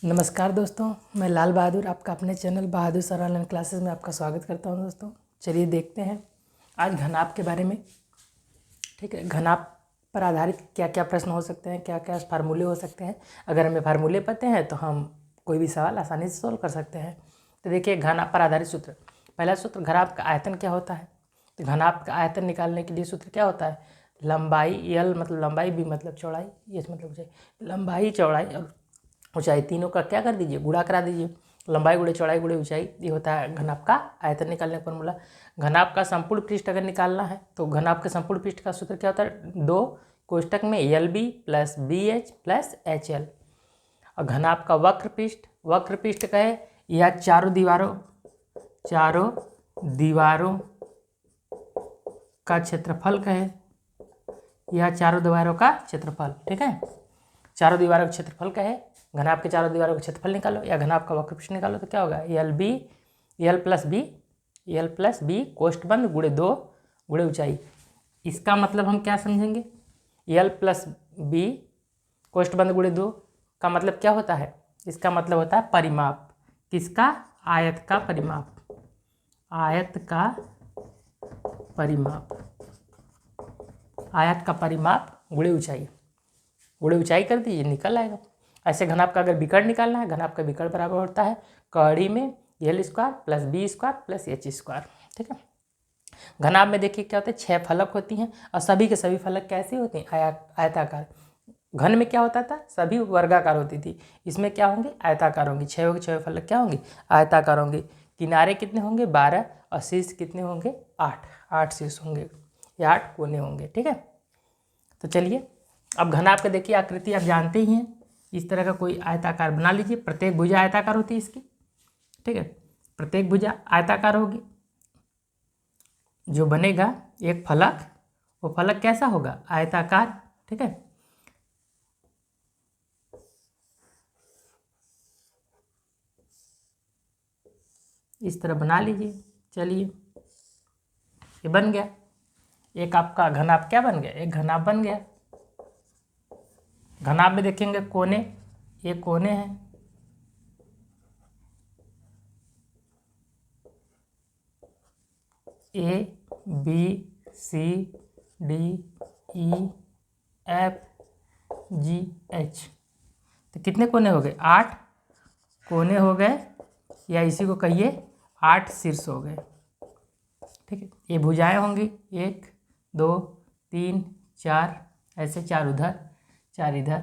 नमस्कार दोस्तों, मैं लाल बहादुर आपका अपने चैनल बहादुर सर ऑनलाइन क्लासेस में आपका स्वागत करता हूं। दोस्तों चलिए देखते हैं आज घनाभ के बारे में। ठीक है, घनाभ पर आधारित क्या क्या प्रश्न हो सकते हैं, क्या क्या फार्मूले हो सकते हैं। अगर हमें फार्मूले पता हैं तो हम कोई भी सवाल आसानी से सॉल्व कर सकते हैं। तो देखिए, घनाभ पर आधारित सूत्र। पहला सूत्र, घनाभ का आयतन क्या होता है। तो घनाभ का आयतन निकालने के लिए सूत्र क्या होता है, लंबाई L मतलब लंबाई, B मतलब चौड़ाई, H मतलब ऊंचाई। लंबाई, चौड़ाई और ऊंचाई तीनों का क्या कर दीजिए, गुणा करा दीजिए। लंबाई गुणे चौड़ाई गुणे ऊंचाई, ये होता है घनाभ का आयतन निकालने का फॉर्मूला। घनाभ का संपूर्ण पृष्ठ अगर निकालना है तो घनाभ के संपूर्ण पृष्ठ का सूत्र क्या होता है, 2 कोष्टक में LB plus BH plus HL। और घनाभ का वक्र पृष्ठ का है यह चारों दीवारों का क्षेत्रफल का है, यह चारों दीवारों का क्षेत्रफल। ठीक है, चारों दीवारों का क्षेत्रफल का है। घनाभ के चारों दीवारों का क्षेत्रफल निकालो या घनाभ का वक्र पृष्ठ निकालो तो क्या होगा, L प्लस बी कोष्ठ बंद गुणे 2 गुणे ऊंचाई। इसका मतलब हम क्या समझेंगे, L प्लस बी कोष्ठ बंद गुणे 2 का मतलब क्या होता है, इसका मतलब होता है परिमाप। किसका, आयत का परिमाप, आयत का परिमाप गुणे ऊंचाई। गुणे ऊंचाई कर दीजिए, निकल आएगा। ऐसे घनाभ का अगर विकर्ण निकालना है, घनाभ का विकर्ण बराबर होता है कड़ी में L square plus B square plus H square. ठीक है, घनाभ में देखिए क्या होता है, 6 फलक होती हैं और सभी के सभी फलक कैसी होती हैं, आयताकार। घन में क्या होता था, सभी वर्गाकार होती थी, इसमें क्या होंगे, आयताकार होंगी। 6 के 6 फलक क्या होंगे, आयताकार होंगे। किनारे कितने होंगे, 12 और शीर्ष कितने होंगे, 8 शीर्ष होंगे या 8 कोने होंगे। ठीक है, तो चलिए अब घनाभ का देखिए आकृति आप जानते ही हैं। इस तरह का कोई आयताकार बना लीजिए, प्रत्येक भुजा आयताकार होती है इसकी। ठीक है, प्रत्येक भुजा आयताकार होगी। जो बनेगा एक फलक, वो फलक कैसा होगा, आयताकार। ठीक है, इस तरह बना लीजिए। चलिए ये बन गया, एक आपका घनाभ क्या बन गया, एक घनाभ बन गया। घनाभ में देखेंगे कोने, ये कोने हैं। ABCDEFGH, तो कितने कोने हो गए, 8 कोने हो गए, या इसी को कहिए 8 शीर्ष हो गए। ठीक है, ये भुजाएं होंगी 1 2 3 4, ऐसे 4 उधर 4 इधर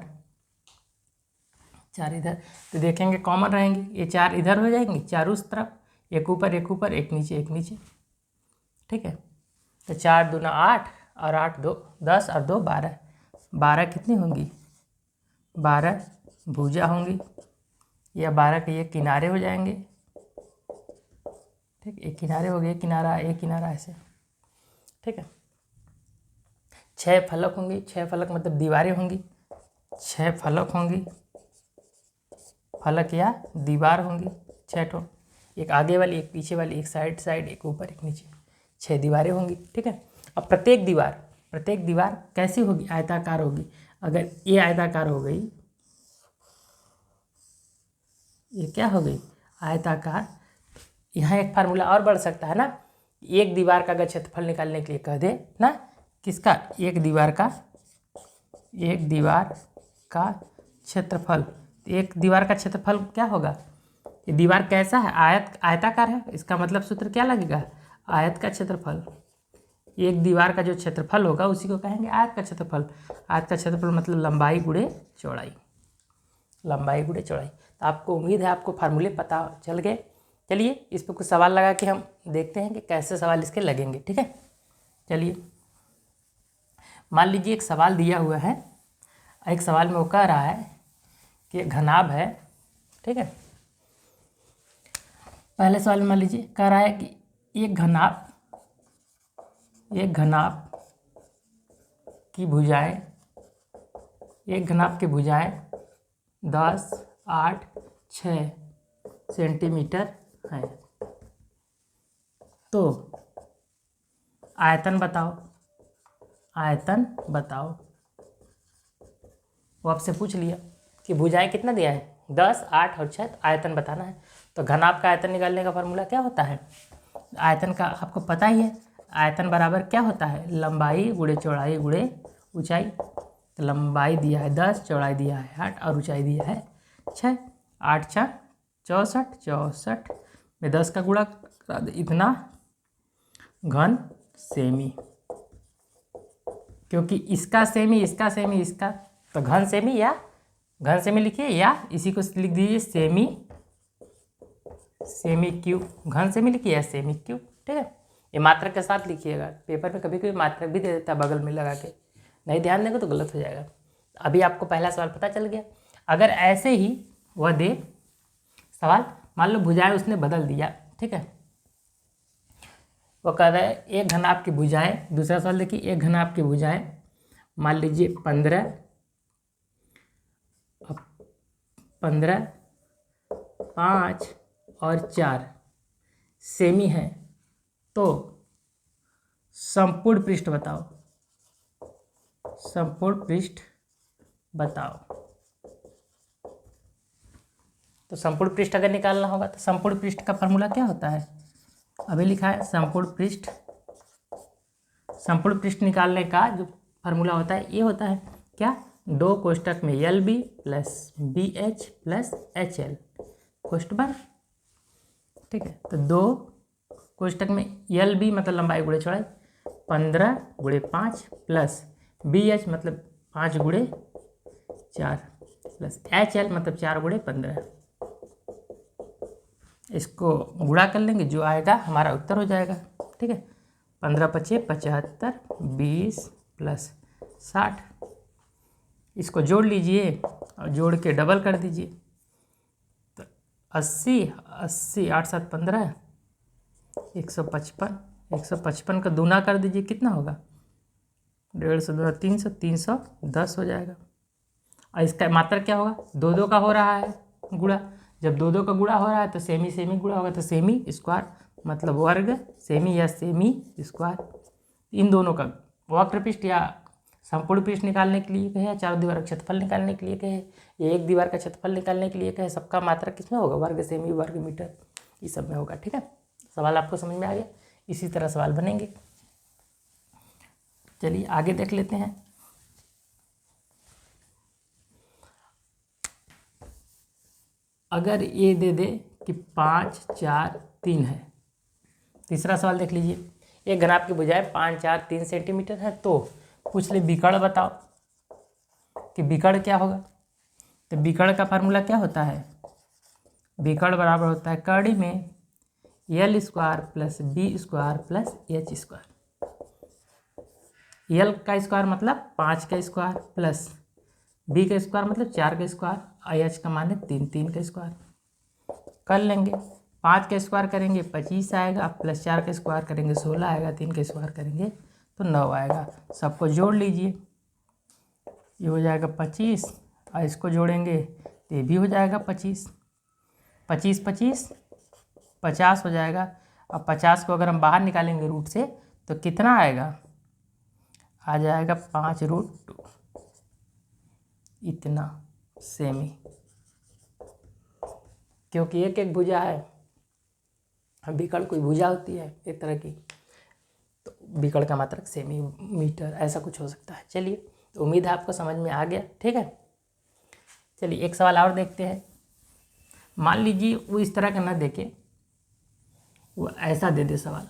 4 इधर। तो देखेंगे कॉमन रहेंगी, ये 4 इधर हो जाएंगी, 4 उस तरफ, एक ऊपर एक नीचे एक नीचे। ठीक है, तो 4 दूना 8 और 8 2 10 और 2 12, 12 कितनी होंगी, 12 भुजा होंगी, या 12 के ये किनारे हो जाएंगे। ठीक, एक किनारे हो गए, किनारा एक किनारा ऐसे। ठीक है, 6 फलक होंगे, 6 फलक मतलब दीवारें होंगी, 6 फलक होंगी, फलक या दीवार होंगी 6 ठो, एक आगे वाली, एक पीछे वाली, एक साइड एक ऊपर एक नीचे, 6 दीवारें होंगी। ठीक है, अब प्रत्येक दीवार कैसी होगी, आयताकार होगी। अगर ये आयताकार हो गई, ये क्या हो गई, आयताकार। यहाँ एक फार्मूला और बढ़ सकता है ना, एक दीवार का अगर क्षेत्रफल निकालने के लिए कह दे ना, किसका, एक दीवार का क्षेत्रफल। एक दीवार का क्षेत्रफल क्या होगा, ये दीवार कैसा है, आयताकार है, इसका मतलब सूत्र क्या लगेगा, आयत का क्षेत्रफल। एक दीवार का जो क्षेत्रफल होगा उसी को कहेंगे आयत का क्षेत्रफल। आयत का क्षेत्रफल मतलब लंबाई गुणे चौड़ाई। तो आपको उम्मीद है आपको फार्मूले पता चल गए। चलिए इस पर कुछ सवाल लगा के हम देखते हैं कि कैसे सवाल इसके लगेंगे। ठीक है, चलिए मान लीजिए एक सवाल दिया हुआ है, एक सवाल में वो कह रहा है कि घनाभ है। ठीक है, पहले सवाल में मान लीजिए कह रहा है कि एक घनाभ की भुजाएं 10 8 6 सेंटीमीटर है, तो आयतन बताओ। वो आपसे पूछ लिया कि भुजाएं कितना दिया है, 10, 8 और 6 आयतन बताना है। तो घनाभ का आयतन निकालने का फार्मूला क्या होता है? आयतन का आपको पता ही है, आयतन बराबर क्या होता है? लंबाई गुणे चौड़ाई गुणे ऊंचाई। तो लंबाई दिया है 10, चौड़ाई दिया है 8 और ऊंचाई दिया है 6। 8 6 64, 64 में 10 का गुणा करा दे, इतना घन सेमी। क्योंकि इसका सेमी, इसका सेमी, इसका, तो घन सेमी या घन सेमी लिखिए, या इसी को लिख दीजिए सेमी, सेमी क्यूब। घन सेमी लिखिए या सेमी क्यूब, ठीक है। ये मात्रक के साथ लिखिएगा, पेपर में कभी कभी मात्रक भी दे देता है बगल में लगा के, नहीं ध्यान देंगे तो गलत हो जाएगा। अभी आपको पहला सवाल पता चल गया। अगर ऐसे ही वह दे सवाल, मान लो भुजाएं उसने बदल दिया, ठीक है। वो कह रहा है एक घनाभ की भुजाएं, दूसरा सवाल देखिए, एक घनाभ की भुजाएं मान लीजिए 15, 5 और 4 सेमी है, तो संपूर्ण पृष्ठ बताओ, संपूर्ण पृष्ठ बताओ। तो संपूर्ण पृष्ठ अगर निकालना होगा तो संपूर्ण पृष्ठ का फॉर्मूला क्या होता है? अभी लिखा है संपूर्ण पृष्ठ। संपूर्ण पृष्ठ निकालने का जो फार्मूला होता है ये होता है क्या? 2 कोष्टक में LB plus BH plus HL कोष्टक बन, ठीक है। तो 2 कोष्टक में LB मतलब लंबाई गुणे चौड़ाई 15 गुणे 5 प्लस BH मतलब 5 गुणे 4 प्लस HL मतलब 4 गुणे 15। इसको गुणा कर लेंगे, जो आएगा हमारा उत्तर हो जाएगा, ठीक है। 15 पचे 75, 20 प्लस 60, इसको जोड़ लीजिए और जोड़ के डबल कर दीजिए। तो 80 80 8 7 15, 155, 155 का दूना कर दीजिए, कितना होगा? 150 दूना 300, 310 हो जाएगा। और इसका मात्रक क्या होगा? 2 2 का हो रहा है गुणा, जब 2 2 का गुणा हो रहा है तो सेमी सेमी गुणा होगा, तो सेमी स्क्वायर मतलब वर्ग सेमी या सेमी स्क्वायर। इन दोनों का वक्र पृष्ठ या संपूर्ण पृष्ठ निकालने के लिए कहे, चारों दीवार का क्षेत्रफल निकालने के लिए कहे, या एक दीवार का क्षेत्रफल निकालने के लिए कहे, सबका मात्रक किसमें होगा? वर्ग सेमी वर्ग मीटर, ये सब में होगा, ठीक है। सवाल आपको समझ में आ गया? इसी तरह सवाल बनेंगे। चलिए आगे देख लेते हैं। अगर ये दे दे कि 5 4 3 है, तीसरा सवाल देख लीजिए। एक घनाभ की भुजाएं 5 4 3 सेंटीमीटर है, तो पूछ ले विकर्ण बताओ कि विकर्ण क्या होगा। तो विकर्ण का फार्मूला क्या होता है? विकर्ण बराबर होता है कड़ी में L square plus B square plus H square. L का स्क्वायर मतलब 5 का स्क्वायर प्लस B का स्क्वायर मतलब 4 का स्क्वायर, H का मान है 3 3 का स्क्वायर। कर लेंगे, 5 का स्क्वायर करेंगे 25 आएगा, प्लस 4 का स्क्वायर करेंगे 16 आएगा, 3 का स्क्वायर करेंगे तो 9 आएगा। सबको जोड़ लीजिए, ये हो जाएगा 25 और इसको जोड़ेंगे तो ये भी हो जाएगा 25, 25 25 50 हो जाएगा। अब 50 को अगर हम बाहर निकालेंगे रूट से तो कितना आएगा? आ जाएगा 5√2, इतना सेमी। क्योंकि एक एक भुजा है, विकर्ण कोई भुजा होती है एक तरह की, तो विकर्ण का मात्रक सेमी मीटर ऐसा कुछ हो सकता है। चलिए, तो उम्मीद है आपको समझ में आ गया, ठीक है। चलिए एक सवाल और देखते हैं। मान लीजिए वो इस तरह का ना देके, वो ऐसा दे दे सवाल,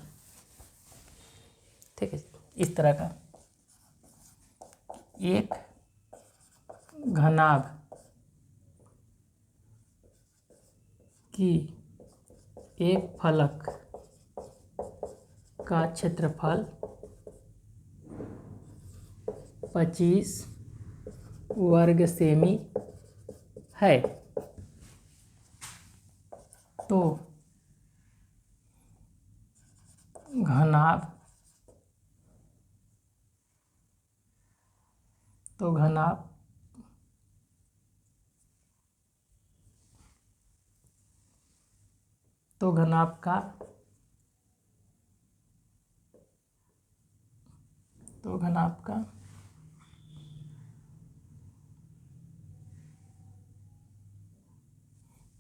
ठीक है, इस तरह का। एक घनाभ की एक फलक का क्षेत्रफल 25 वर्ग सेमी है, तो घनाभ तो घनाभ का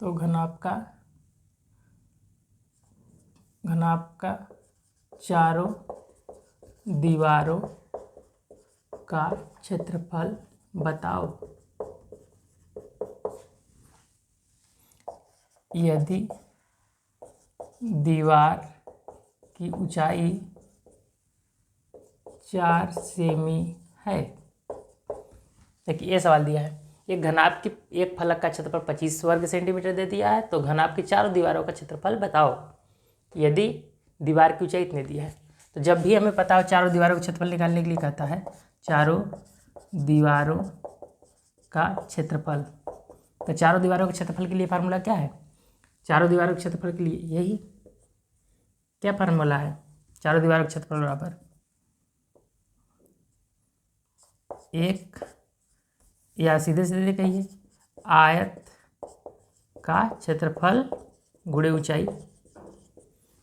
तो घनाभ का चारों दीवारों का क्षेत्रफल बताओ। यदि दीवार की ऊंचाई 4 सेमी है, देखिए ये सवाल दिया है, एक घनाभ की एक फलक का क्षेत्रफल 25 वर्ग सेंटीमीटर दे दिया है, तो घनाभ की चारों दीवारों का क्षेत्रफल बताओ यदि दीवार की ऊंचाई इतनी दी है। तो जब भी हमें पता हो चारों दीवारों का क्षेत्रफल निकालने के लिए कहता है चारों दीवारों का क्षेत्रफल। तो चारों दीवारों के क्षेत्रफल के लिए फार्मूला क्या है? चारों दीवारों के क्षेत्रफल के लिए यही क्या फार्मूला है? चारों दीवारों के क्षेत्रफल बराबर एक, या सीधे सीधे कहिए आयत का क्षेत्रफल गुणे ऊंचाई।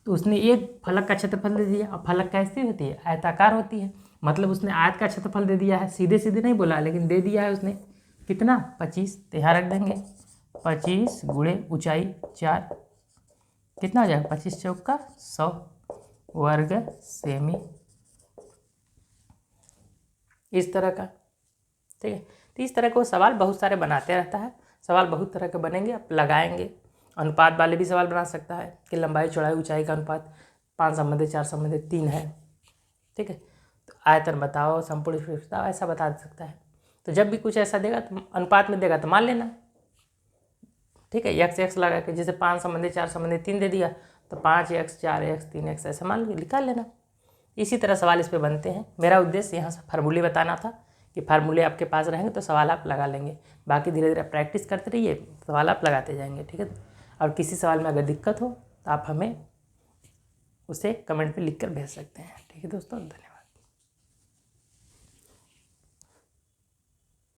तो उसने एक फलक का क्षेत्रफल दे दिया। अब फलक कैसी होती है? आयताकार होती है, मतलब उसने आयत का क्षेत्रफल दे दिया है। सीधे सीधे नहीं बोला, लेकिन दे दिया है उसने। कितना? 25। तो यहाँ रख देंगे 25 गुणे ऊंचाई 4, कितना हो जाएगा? 25 चौका 100 वर्ग सेमी। इस तरह का, ठीक है। तो इस तरह को सवाल बहुत सारे बनाते रहता है। सवाल बहुत तरह के बनेंगे, आप लगाएंगे। अनुपात वाले भी सवाल बना सकता है कि लंबाई चौड़ाई ऊंचाई का अनुपात 5 संबंधित 4 संबंधित 3 है, ठीक है। तो आयतन बताओ, संपूर्ण विस्तार, ऐसा बता सकता है। तो जब भी कुछ ऐसा देगा तो अनुपात में देगा तो मान लेना, ठीक है। x लगा के, जैसे 5 संबंधित 4 संबंधित 3 दे दिया तो 5x 4x 3x ऐसा मान निकाल लेना। इसी तरह सवाल इस पे बनते हैं। मेरा उद्देश्य यहाँ से फार्मूले बताना था कि फार्मूले आपके पास रहेंगे तो सवाल आप लगा लेंगे। बाकी धीरे धीरे प्रैक्टिस करते रहिए, सवाल आप लगाते जाएंगे, ठीक है। और किसी सवाल में अगर दिक्कत हो तो आप हमें उसे कमेंट पे लिख कर भेज सकते हैं, ठीक है दोस्तों। धन्यवाद।